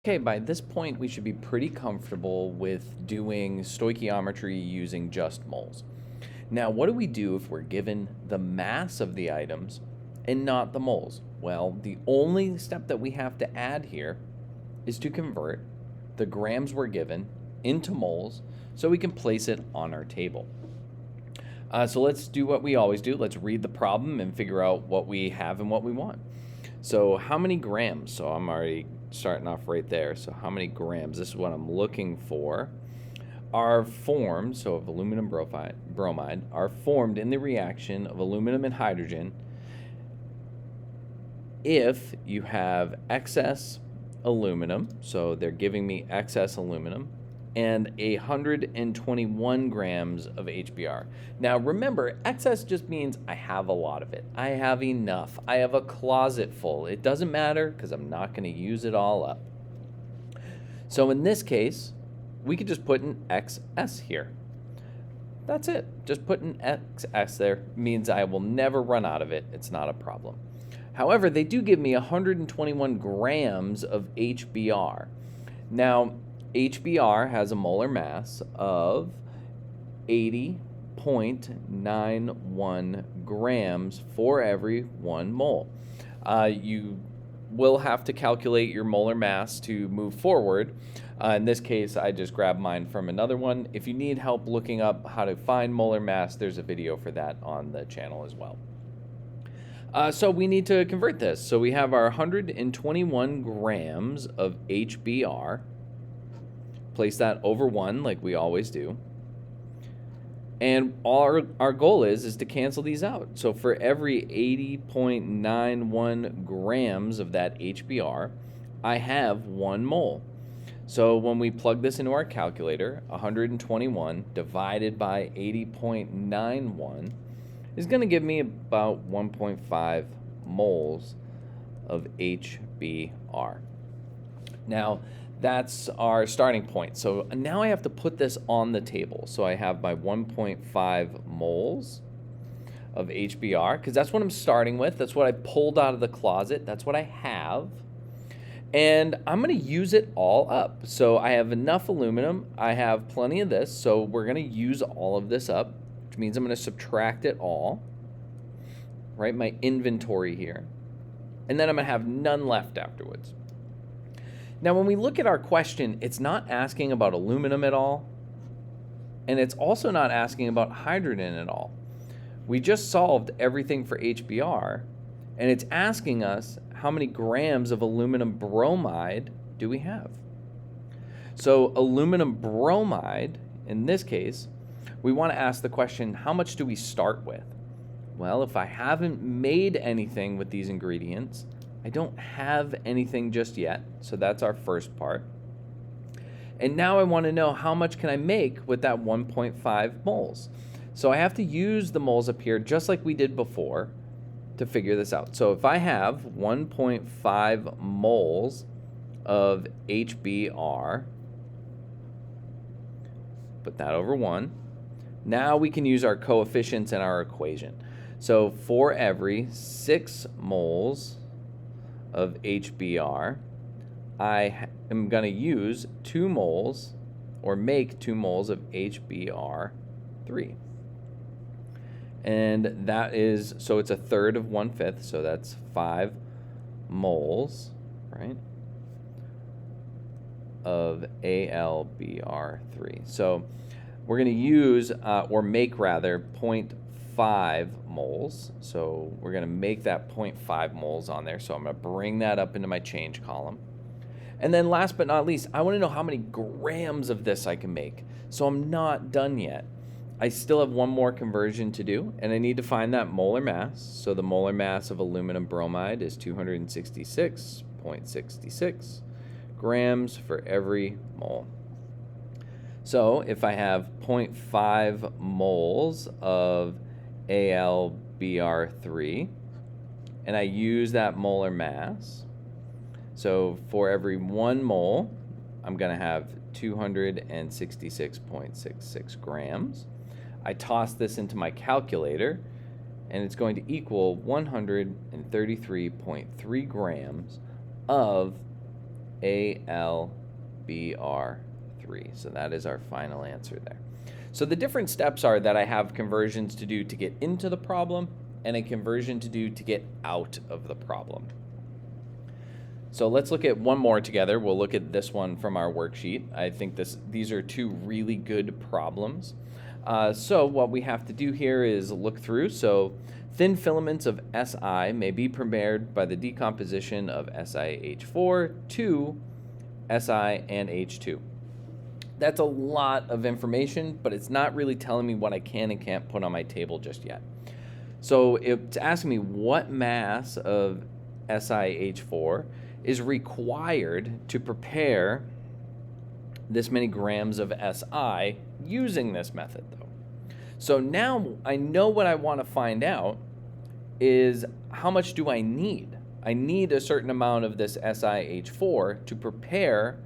Okay, by this point, we should be pretty comfortable with doing stoichiometry using just moles. Now, what do we do if we're given the mass of the items and not the moles? Well, the only step that we have to add here is to convert the grams we're given into moles so we can place it on our table. So let's do what we always do. Let's read the problem and figure out what we have and what we want. So how many grams? So I'm already starting off right there. So how many grams? This is what I'm looking for. Are formed, so of aluminum bromide, are formed in the reaction of aluminum and hydrogen if you have excess aluminum, so they're giving me excess aluminum, and 121 grams of HBr. Now remember, excess just means I have a lot of it. I have enough. I have a closet full. It doesn't matter because I'm not going to use it all up. So in this case, we could just put an XS here. That's it. Just put an XS there means I will never run out of it. It's not a problem. However, they do give me 121 grams of HBr. Now, HBr has a molar mass of 80.91 grams for every 1 mole. You will have to calculate your molar mass to move forward. In this case, I just grabbed mine from another one. If you need help looking up how to find molar mass, there's a video for that on the channel as well. So we need to convert this. So we have our 121 grams of HBr. Place that over 1 like we always do. And our goal is to cancel these out. So for every 80.91 grams of that HBr, I have 1 mole. So when we plug this into our calculator, 121 divided by 80.91 is going to give me about 1.5 moles of HBr. Now, that's our starting point. So now I have to put this on the table. So I have my 1.5 moles of HBr, because that's what I'm starting with. That's what I pulled out of the closet. That's what I have. And I'm going to use it all up. So I have enough aluminum. I have plenty of this. So we're going to use all of this up, which means I'm going to subtract it all, right? My inventory here. And then I'm going to have none left afterwards. Now, when we look at our question, it's not asking about aluminum at all, and it's also not asking about hydrogen at all. We just solved everything for HBr, and it's asking us how many grams of aluminum bromide do we have. So aluminum bromide, in this case, we want to ask the question, how much do we start with? Well, if I haven't made anything with these ingredients, I don't have anything just yet, so that's our first part. And now I want to know how much can I make with that 1.5 moles. So I have to use the moles up here just like we did before to figure this out. So if I have 1.5 moles of HBr, put that over 1. Now we can use our coefficients in our equation. So for every 6 moles of HBr, I am going to use 2 moles or make 2 moles of HBr3. And that is, so it's a third of 1/5, so that's 5 moles, right, of AlBr3. So we're going to use, or make rather, 0.5 moles. So we're going to make that 0.5 moles on there. So I'm going to bring that up into my change column. And then last but not least, I want to know how many grams of this I can make. So I'm not done yet. I still have one more conversion to do, and I need to find that molar mass. So the molar mass of aluminum bromide is 266.66 grams for every mole. So if I have 0.5 moles of AlBr3, and I use that molar mass, so for every 1 mole, I'm going to have 266.66 grams. I toss this into my calculator, and it's going to equal 133.3 grams of AlBr3. So that is our final answer there. So the different steps are that I have conversions to do to get into the problem and a conversion to do to get out of the problem. So let's look at one more together. We'll look at this one from our worksheet. I think these are two really good problems. So what we have to do here is look through. So thin filaments of Si may be prepared by the decomposition of SiH4 to Si and H2. That's a lot of information, but it's not really telling me what I can and can't put on my table just yet. So it's asking me what mass of SiH4 is required to prepare this many grams of Si using this method, though. So now I know what I want to find out is how much do I need? I need a certain amount of this SiH4 to prepare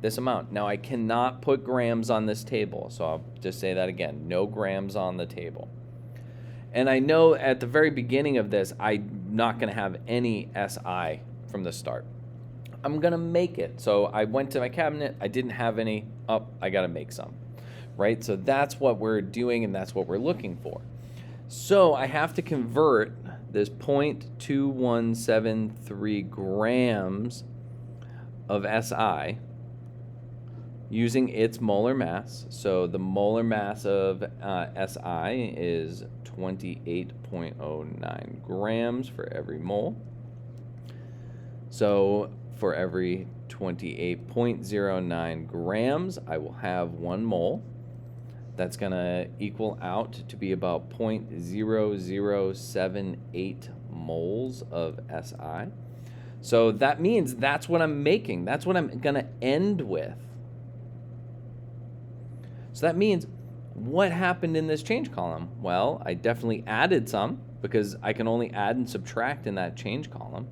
this amount. Now I cannot put grams on this table, so I'll just say that again, no grams on the table. And I know at the very beginning of this, I'm not gonna have any Si from the start. I'm gonna make it. So I went to my cabinet, I didn't have any, I gotta make some, right? So that's what we're doing and that's what we're looking for. So I have to convert this 0.2173 grams of Si using its molar mass. So the molar mass of Si is 28.09 grams for every mole. So for every 28.09 grams, I will have 1 mole. That's going to equal out to be about 0.0078 moles of Si. So that means that's what I'm making. That's what I'm going to end with. So that means what happened in this change column? Well, I definitely added some because I can only add and subtract in that change column.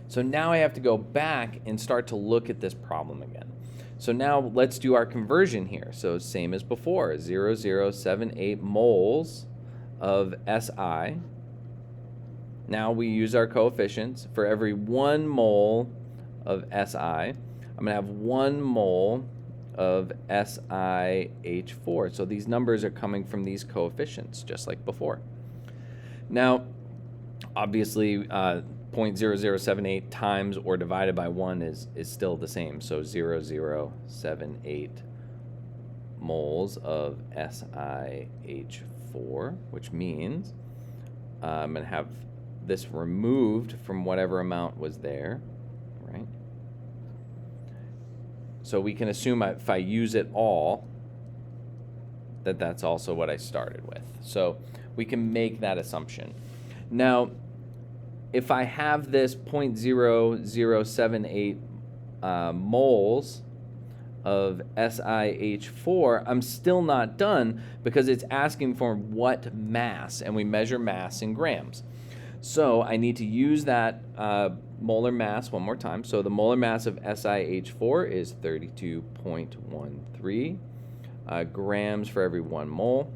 So now I have to go back and start to look at this problem again. So now let's do our conversion here. So same as before, 0.0078 moles of Si. Now we use our coefficients. For every 1 mole of Si, I'm going to have 1 mole of SiH4. So these numbers are coming from these coefficients, just like before. Now, obviously, 0.0078 times or divided by 1 is still the same. So 0.0078 moles of SiH4, which means I'm going to have this removed from whatever amount was there, right? So we can assume if I use it all, that that's also what I started with. So we can make that assumption. Now, if I have this 0.0078 moles of SiH4, I'm still not done because it's asking for what mass, and we measure mass in grams. So I need to use that molar mass one more time. So the molar mass of SiH4 is 32.13 grams for every 1 mole.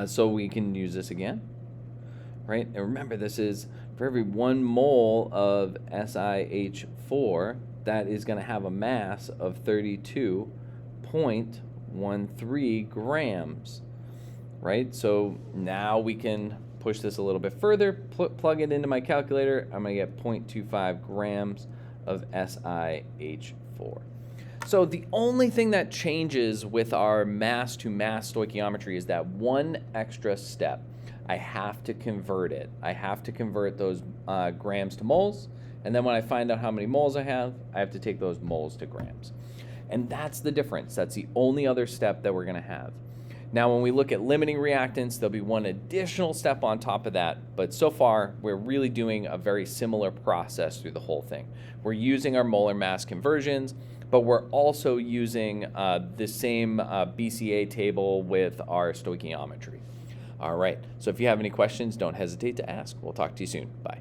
So we can use this again, right? And remember, this is for every 1 mole of SiH4, that is going to have a mass of 32.13 grams, right? So now we can push this a little bit further, plug it into my calculator. I'm going to get 0.25 grams of SiH4. So the only thing that changes with our mass to mass stoichiometry is that one extra step. I have to convert it. I have to convert those grams to moles, and then when I find out how many moles I have to take those moles to grams. And that's the difference. That's the only other step that we're going to have. Now, when we look at limiting reactants, there'll be one additional step on top of that, but so far, we're really doing a very similar process through the whole thing. We're using our molar mass conversions, but we're also using the same BCA table with our stoichiometry. All right, so if you have any questions, don't hesitate to ask. We'll talk to you soon. Bye.